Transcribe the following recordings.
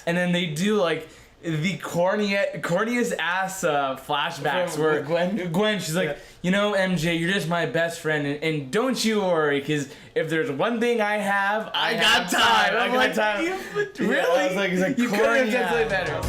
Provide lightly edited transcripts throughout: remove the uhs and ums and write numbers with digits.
And then they do like the corniest ass flashbacks where Gwen, she's like, you know, MJ, you're just my best friend, and don't you worry, because if there's one thing I have, I got time. I got time. Really? I was like, it's like, you couldn't have done something better.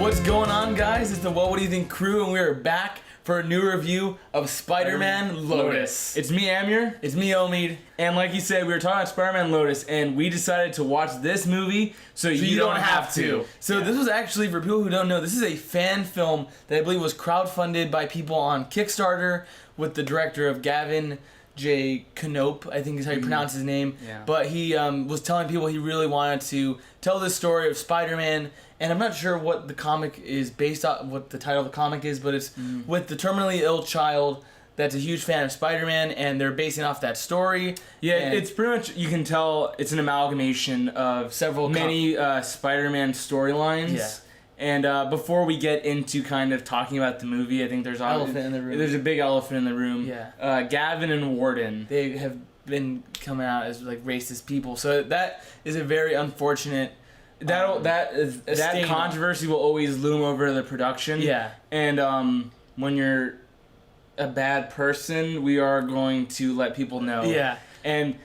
What's going on, guys? It's the What Do You Think crew, and we are back for a new review of Spider-Man Lotus. It's me, Amir. It's me, Omid. And like you said, we were talking about Spider-Man Lotus, and we decided to watch this movie so you don't have to. So this was actually, for people who don't know, this is a fan film that I believe was crowdfunded by people on Kickstarter with the director of Gavin J. Knope, I think is how you pronounce his name. Yeah. But he was telling people he really wanted to tell this story of Spider-Man, and I'm not sure what the comic is based on, what the title of the comic is, but it's with the terminally ill child that's a huge fan of Spider-Man, and they're basing off that story. Yeah, it's pretty much, you can tell it's an amalgamation of many Spider-Man storylines. Yeah. And before we get into kind of talking about the movie, I think there's there's a big elephant in the room. Yeah. Gavin and Warden, they have been coming out as like racist people, so that is a very unfortunate. That controversy will always loom over the production. Yeah. And when you're a bad person, we are going to let people know. Yeah. And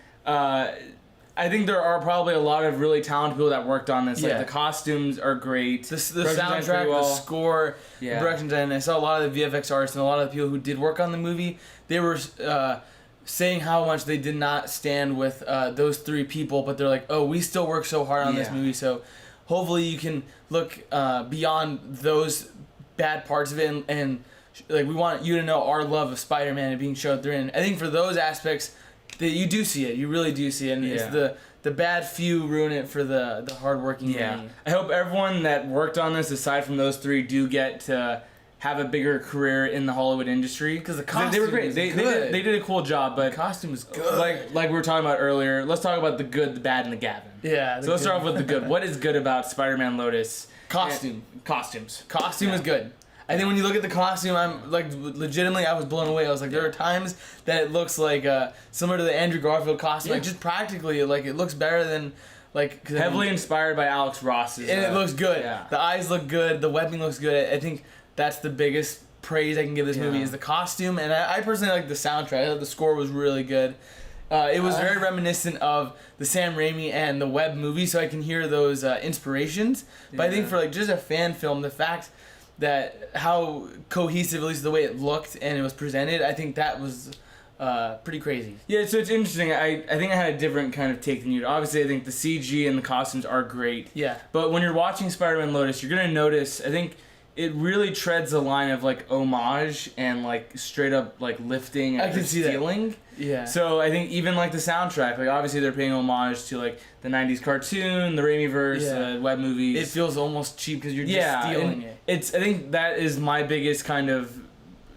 I think there are probably a lot of really talented people that worked on this. Like the costumes are great. The soundtrack, the score, the production design. I saw a lot of the VFX artists and a lot of the people who did work on the movie. They were saying how much they did not stand with those three people, but they're like, oh, we still work so hard on this movie. So hopefully you can look beyond those bad parts of it, and like we want you to know our love of Spider-Man and being showed through. And I think for those aspects, that you do see it. You really do see it. And it's the bad few ruin it for the hardworking many. I hope everyone that worked on this, aside from those three, do get to have a bigger career in the Hollywood industry. Because the costume they were great. They did a cool job. But the costume was good. Like we were talking about earlier, let's talk about the good, the bad, and the Gavin. Yeah. So let's start off with the good. What is good about Spider-Man Lotus? Costumes. Costume is good. I think when you look at the costume, I'm like, legitimately, I was blown away. I was like, there are times that it looks like similar to the Andrew Garfield costume, like just practically, like it looks better than like heavily inspired by Alex Ross's. And it looks good. Yeah. The eyes look good. The webbing looks good. I think that's the biggest praise I can give this movie is the costume, and I personally like the soundtrack. I thought the score was really good. It was very reminiscent of the Sam Raimi and the Webb movie, so I can hear those inspirations. But I think for like just a fan film, the fact that how cohesive, at least the way it looked and it was presented, I think that was pretty crazy. Yeah, so it's interesting. I think I had a different kind of take than you. Obviously, I think the CG and the costumes are great. Yeah. But when you're watching Spider-Man Lotus, you're going to notice, I think it really treads the line of like homage and like straight up like lifting and stealing. Yeah. So I think even like the soundtrack, like obviously they're paying homage to like the 90s cartoon, the Raimi-verse, the Webb movies. It feels almost cheap because you're just stealing it. I think that is my biggest kind of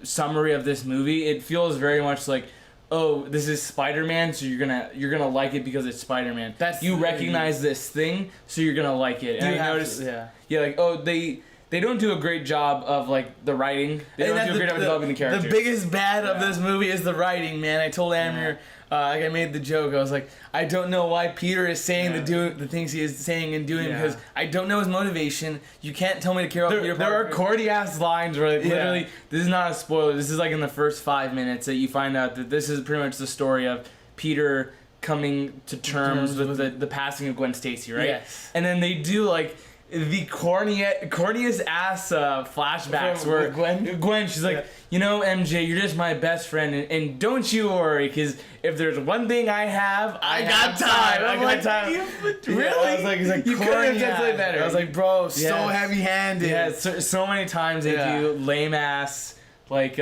summary of this movie. It feels very much like, oh, this is Spider-Man, so you're gonna like it because it's Spider-Man. You recognize this thing, so you're gonna like it. And I noticed, like, oh, they don't do a great job of like the writing. They don't do a great job of developing the characters. The biggest bad of this movie is the writing, man. I told Amir, like I made the joke. I was like, I don't know why Peter is saying the things he is saying and doing because I don't know his motivation. You can't tell me to care about Peter Parker. There are corny ass lines where like, literally, this is not a spoiler. This is like in the first 5 minutes that you find out that this is pretty much the story of Peter coming to terms with the passing of Gwen Stacy, right? Yes. And then they do like the corniest ass flashbacks where Gwen, she's like, you know, MJ, you're just my best friend, and don't you worry, because if there's one thing I have, I got time. I got time. Really? I was like, it's like you couldn't have done something better. I was like, bro, so heavy-handed. Yeah, so many times they do lame ass like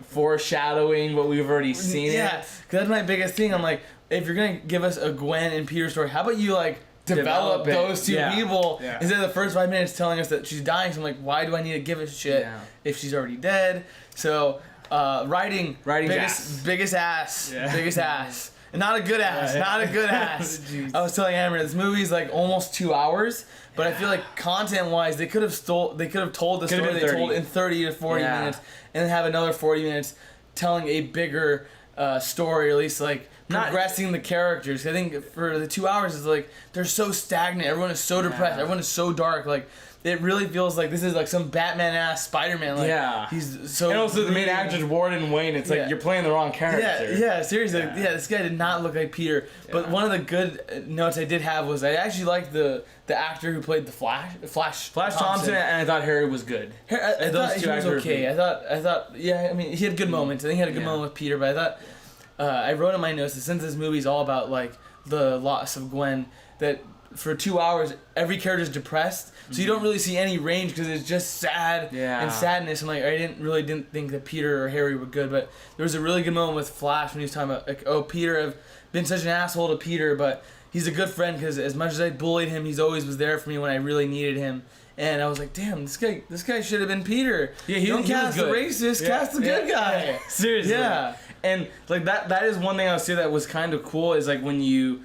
foreshadowing what we've already seen. Yeah, because that's my biggest thing. I'm like, if you're gonna give us a Gwen and Peter story, how about you like develop those two people instead of the first 5 minutes telling us that she's dying. So I'm like, why do I need to give a shit if she's already dead? So writing biggest ass, and not a good ass, not a good ass. I was telling Amber, this movie's like almost 2 hours, but I feel like content wise they could have told the story they told in 30 to 40 minutes, and then have another 40 minutes telling a bigger story, or at least like progressing the characters. I think for the 2 hours, it's like they're so stagnant. Everyone is so depressed. Everyone is so dark. Like it really feels like this is like some Batman-ass Spider-Man. Like, he's so. And also the main actors, Warden and Wayne. It's like you're playing the wrong character. Yeah, seriously. Yeah, this guy did not look like Peter. But one of the good notes I did have was I actually liked the actor who played the Flash Thompson, and I thought Harry was good. I thought he was okay. I thought, yeah. I mean, he had good moments. I think he had a good moment with Peter. But I thought I wrote in my notes that since this movie's all about like the loss of Gwen, that for 2 hours every character's depressed, so you don't really see any range because it's just sad and sadness. And like I didn't think that Peter or Harry were good, but there was a really good moment with Flash when he was talking about like, oh, Peter, I've been such an asshole to Peter, but he's a good friend because as much as I bullied him, he's always was there for me when I really needed him. And I was like, damn, this guy should have been Peter. Yeah, he don't cast the racist, cast the good guy. Yeah. Seriously. Yeah. And like that is one thing I would say that was kind of cool is like when you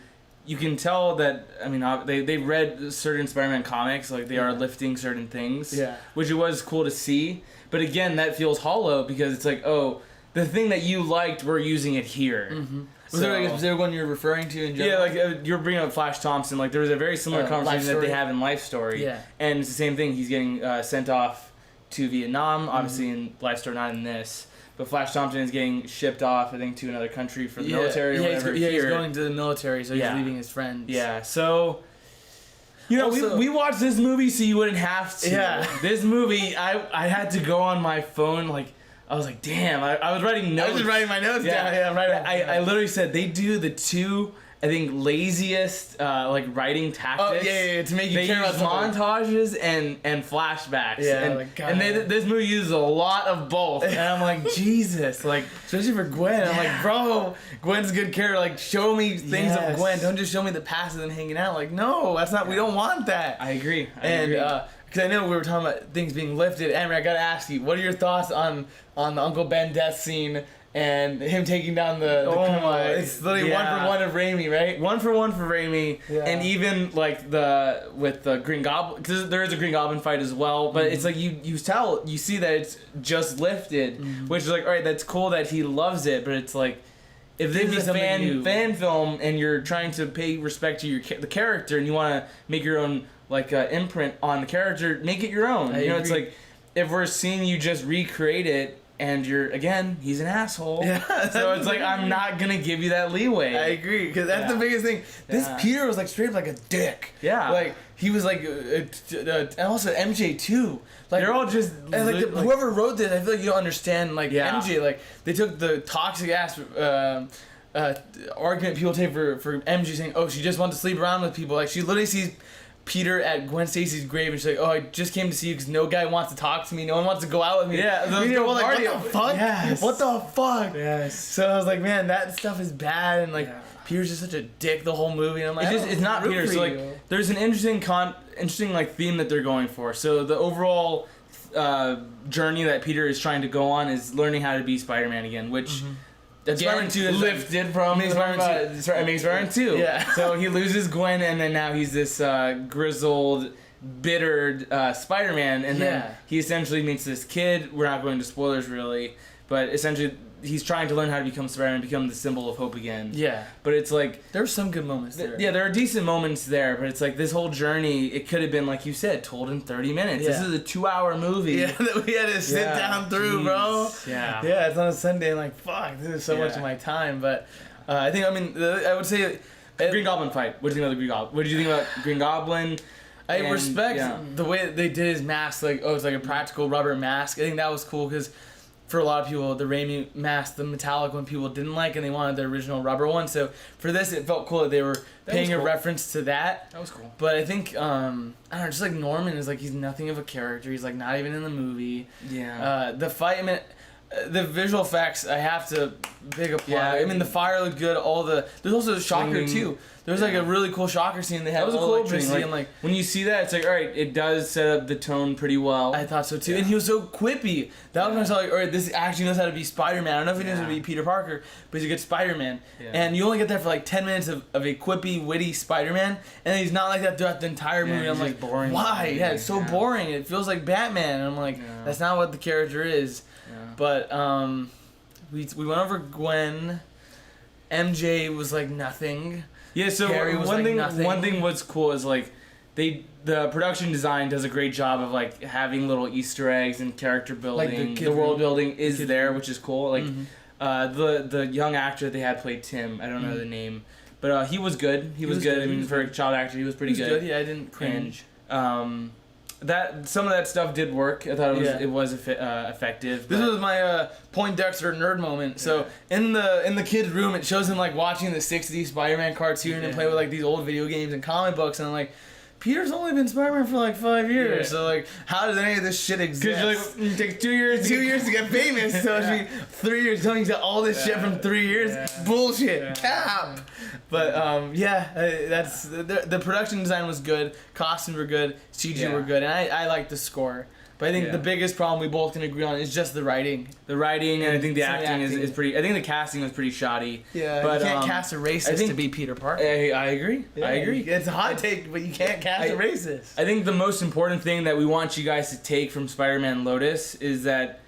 can tell that, I mean, they read certain Spider-Man comics, like they are lifting certain things, which it was cool to see. But again, that feels hollow because it's like, oh, the thing that you liked, we're using it here. Mm-hmm. Was there like a specific one you're referring to in general? Yeah, like you're bringing up Flash Thompson. Like there was a very similar conversation that they have in Life Story. Yeah. And it's the same thing. He's getting sent off to Vietnam, obviously in Life Story, not in this. But Flash Thompson is getting shipped off, I think, to another country for the military or whatever. He's going to the military, so he's leaving his friends. Yeah, so... You know, also, we watched this movie so you wouldn't have to. Yeah. This movie, I had to go on my phone, like... I was like, damn, I was writing notes. I was just writing my notes down. Yeah, right. I literally said, they do the two... I think laziest like writing tactics. Oh yeah, to make you care about montages and flashbacks. Yeah, and this movie uses a lot of both. And I'm like, Jesus, like especially for Gwen. I'm like, bro, Gwen's a good character. Like, show me things of Gwen. Don't just show me the past and then hanging out. Like, no, that's not. We don't want that. I agree. Because I know we were talking about things being lifted. Emery, I gotta ask you, what are your thoughts on the Uncle Ben death scene? And him taking down the criminal. It's literally 1 for 1 of Raimi, right? 1 for 1 for Raimi. Yeah. And even like with the Green Goblin, because there is a Green Goblin fight as well, but it's like you see that it's just lifted, which is like, all right, that's cool that he loves it, but it's like, if this is a fan film and you're trying to pay respect to the character and you want to make your own like imprint on the character, make it your own. You know, it's like if we're seeing you just recreate it. And he's an asshole. Yeah. So it's like, I'm not going to give you that leeway. I agree, because that's the biggest thing. This Peter was like straight up like a dick. Yeah. Like, he was like, and also MJ too. Like, they're all just... And like, whoever wrote this, I feel like you don't understand, like, MJ. Like, they took the toxic ass argument people take for MJ saying, oh, she just wants to sleep around with people. Like, she literally sees Peter at Gwen Stacy's grave and she's like, oh, I just came to see you because no guy wants to talk to me, no one wants to go out with me. Yeah, like, what the fuck? Yes. What the fuck? Yes. So I was like, man, that stuff is bad, and like Peter's just such a dick the whole movie, and I'm like, it's not Peter. So like there's an interesting like theme that they're going for. So the overall journey that Peter is trying to go on is learning how to be Spider-Man again, which Spider-Man 2 is lifted from Spider-Man 2. Yeah. So he loses Gwen, and then now he's this grizzled, bittered Spider-Man, and then he essentially meets this kid. We're not going to spoilers really, but essentially he's trying to learn how to become Spider-Man, become the symbol of hope again. Yeah. But it's like there's some good moments there. Yeah, there are decent moments there, but it's like this whole journey, it could have been, like you said, told in 30 minutes. Yeah. This is a 2-hour movie. Yeah, that we had to sit down through, bro. Yeah. Yeah, it's on a Sunday, and like, fuck, this is so much of my time. But I would say... Green Goblin fight. What do you think about the Green Goblin? What did you think about Green Goblin? I respect the way that they did his mask. Like, oh, it's like a practical rubber mask. I think that was cool because... For a lot of people, the Raimi mask, the metallic one, people didn't like, and they wanted the original rubber one. So for this, it felt cool that they were paying a reference to that. That was cool. But I think, I don't know, just like Norman is like, he's nothing of a character. He's like not even in the movie. Yeah. The fight, I mean, the visual effects, I have to big applaud. Yeah, I mean, the fire looked good. There's also a shocker too. There was like a really cool shocker scene. They had that was a cool electricity, like, and like when you see that, it's like, all right, it does set up the tone pretty well. I thought so too, and he was so quippy. That was when I was like, all right, this actually knows how to be Spider-Man. I don't know if he knows how to be Peter Parker, but he's a good Spider-Man. Yeah. And you only get that for like 10 minutes of a quippy, witty Spider-Man, and he's not like that throughout the entire movie. I'm like, boring. Why? Yeah, it's so boring. It feels like Batman. And I'm like, that's not what the character is. Yeah. But we went over Gwen. MJ was like nothing. Yeah, so one thing what's cool is like the production design does a great job of like having little Easter eggs and character building. Like the world building is there, which is cool. Like the young actor that they had played Tim, I don't know the name, but he was good. He was good. I mean, for a child actor, he was pretty good. Yeah, I didn't cringe. And, that some of that stuff did work. I thought it was effective. This was my Poindexter nerd moment. So in the kid's room, it shows him like watching the '60s Spider-Man cartoon and play with like these old video games and comic books, and I'm like, Peter's only been Spider-Man for like 5 years. Yeah. So like, how does any of this shit exist? Because like, it takes 2 years. 2 years to get famous. So it should be 3 years. Telling you all this shit from 3 years. Bullshit. Cap. But that's the production design was good. Costumes were good. CG were good, and I liked the score. But I think the biggest problem we both can agree on is just the writing. The writing, and I think the acting is pretty. I think the casting was pretty shoddy. Yeah, but you can't cast a racist to be Peter Parker. I agree. Yeah, I agree. It's a hot take, but you can't cast a racist. I think the most important thing that we want you guys to take from Spider-Man Lotus is that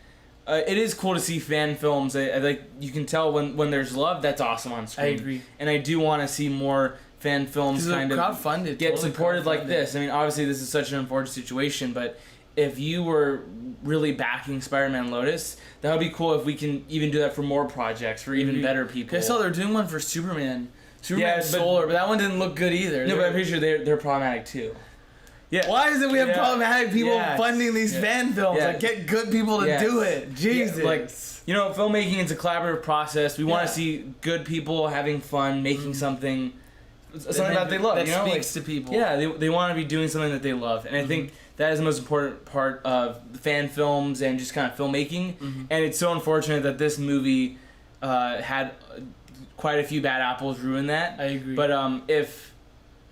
it is cool to see fan films. I like you can tell when there's love, that's awesome on screen. I agree. And I do want to see more fan films kind of crowdfunded, get supported like this. I mean, obviously this is such an unfortunate situation, but if you were really backing Spider-Man Lotus, that would be cool if we can even do that for more projects, for even better people. I saw they're doing one for Superman Solar, but that one didn't look good either. No, but I'm pretty sure they're problematic too. Yeah. Why is it we have problematic people funding these fan films? Like, get good people to do it. Jesus. Yeah, like, you know, filmmaking is a collaborative process. We want to see good people having fun, making something that they love. That speaks to people. Yeah, they want to be doing something that they love. And I think that is the most important part of the fan films and just kind of filmmaking. And it's so unfortunate that this movie had quite a few bad apples ruin that. I agree. But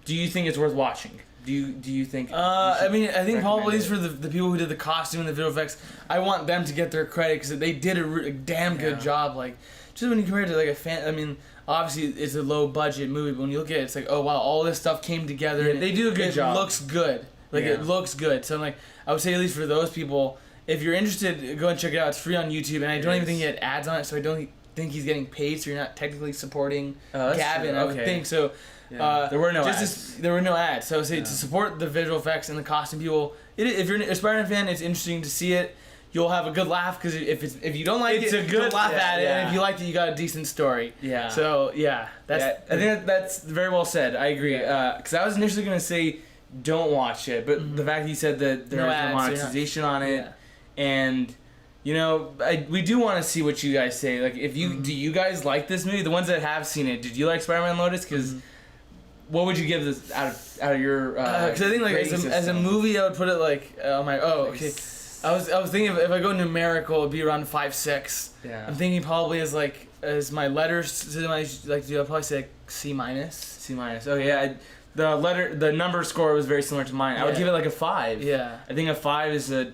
do you think it's worth watching? Do you think? I mean, I think probably for the people who did the costume and the visual effects, I want them to get their credit because they did a damn good job. Like, just when you compare it to like a fan, I mean, obviously it's a low budget movie, but when you look at it, it's like, oh wow, all this stuff came together. Yeah, and they do a good job. It looks good. Like it looks good. So I'm like, I would say at least for those people, if you're interested, go and check it out. It's free on YouTube, and I don't even think he had ads on it, so I don't think he's getting paid. So you're not technically supporting Gavin. I would think so. Yeah. There were no ads. There were no ads. So I would say to support the visual effects and the costume people, if you're a Spider-Man fan, it's interesting to see it. You'll have a good laugh because if you don't like you'll laugh at it, and if you liked it, you got a decent story. Yeah. So I think that's very well said. I agree. Because I was initially gonna say don't watch it, but the fact that you said that there's no monetization on it, and you know, we do want to see what you guys say. Like, if you do you guys like this movie? The ones that have seen it, did you like Spider-Man Lotus? Because what would you give this out of your? Because I think like as a movie, I would put it like okay. I was thinking if I go numerical, it'd be around 5-6. Yeah. I'm thinking probably as my letters to them I like to do. I'd probably say like C-. C-. Oh yeah. The number score was very similar to mine. I would give it like a 5. Yeah. I think a 5 is a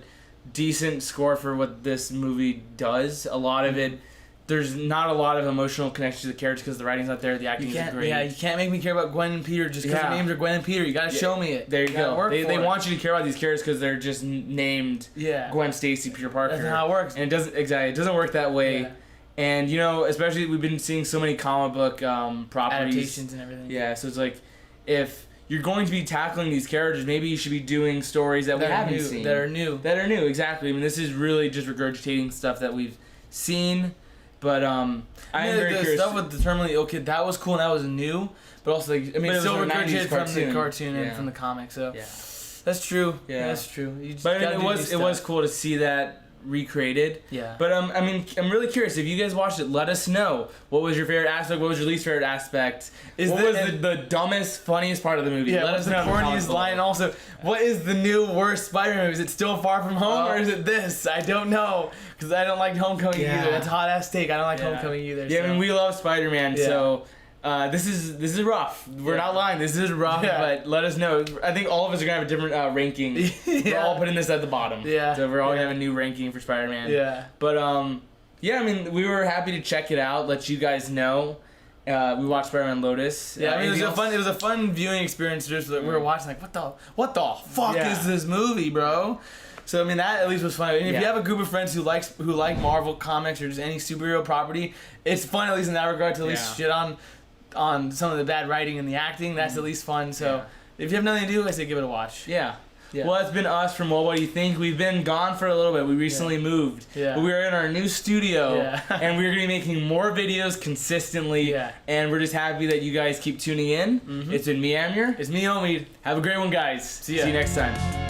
decent score for what this movie does. A lot of it, there's not a lot of emotional connection to the characters because the writing's not there. The acting is great. Yeah, you can't make me care about Gwen and Peter just because their names are Gwen and Peter. You gotta show me it. There you go. They want you to care about these characters because they're just named Gwen Stacy, Peter Parker. That's not how it works. And it doesn't work that way. Yeah. And you know, especially we've been seeing so many comic book properties, adaptations and everything. Yeah, so it's like if you're going to be tackling these characters, maybe you should be doing stories that we haven't seen. That are new. Exactly. I mean, this is really just regurgitating stuff that we've seen. But I'm very curious. Stuff with the terminally ill kid, that was cool and that was new. But also, like, I mean, it's still regurgitated from the cartoon and from the comic. So that's true. Yeah, that's true. But I mean, it was cool to see that recreated. Yeah. But I mean, I'm really curious. If you guys watched it, let us know. What was your favorite aspect? What was your least favorite aspect? What was the dumbest, funniest part of the movie? Yeah, let us know. The corniest line. Also, what is the new worst Spider-Man movie? Is it still Far From Home or is it this? I don't know. Because I don't like Homecoming either. That's a hot ass take. I don't like Homecoming either. Yeah, I mean, we love Spider-Man, so this is rough. We're not lying. This is rough, but let us know. I think all of us are gonna have a different ranking. We're all putting this at the bottom. Yeah. So we're all gonna have a new ranking for Spider-Man. Yeah. But I mean, we were happy to check it out. Let you guys know. We watched Spider-Man Lotus. Yeah, I mean, it was a fun viewing experience. Just we were watching like, what the fuck is this movie, bro? So I mean that at least was fun. And if Yeah. you have a group of friends who like Marvel comics or just any superhero property, it's fun at least in that regard to at least shit on some of the bad writing and the acting. That's at least fun. So if you have nothing to do, I say give it a watch. Yeah. Yeah. Well, it's been us from What Do You Think? We've been gone for a little bit. We recently moved. Yeah. But we are in our new studio. Yeah. And we're going to be making more videos consistently. Yeah. And we're just happy that you guys keep tuning in. It's been me, Amir. It's me, Omid. Have a great one, guys. See ya. See you next time.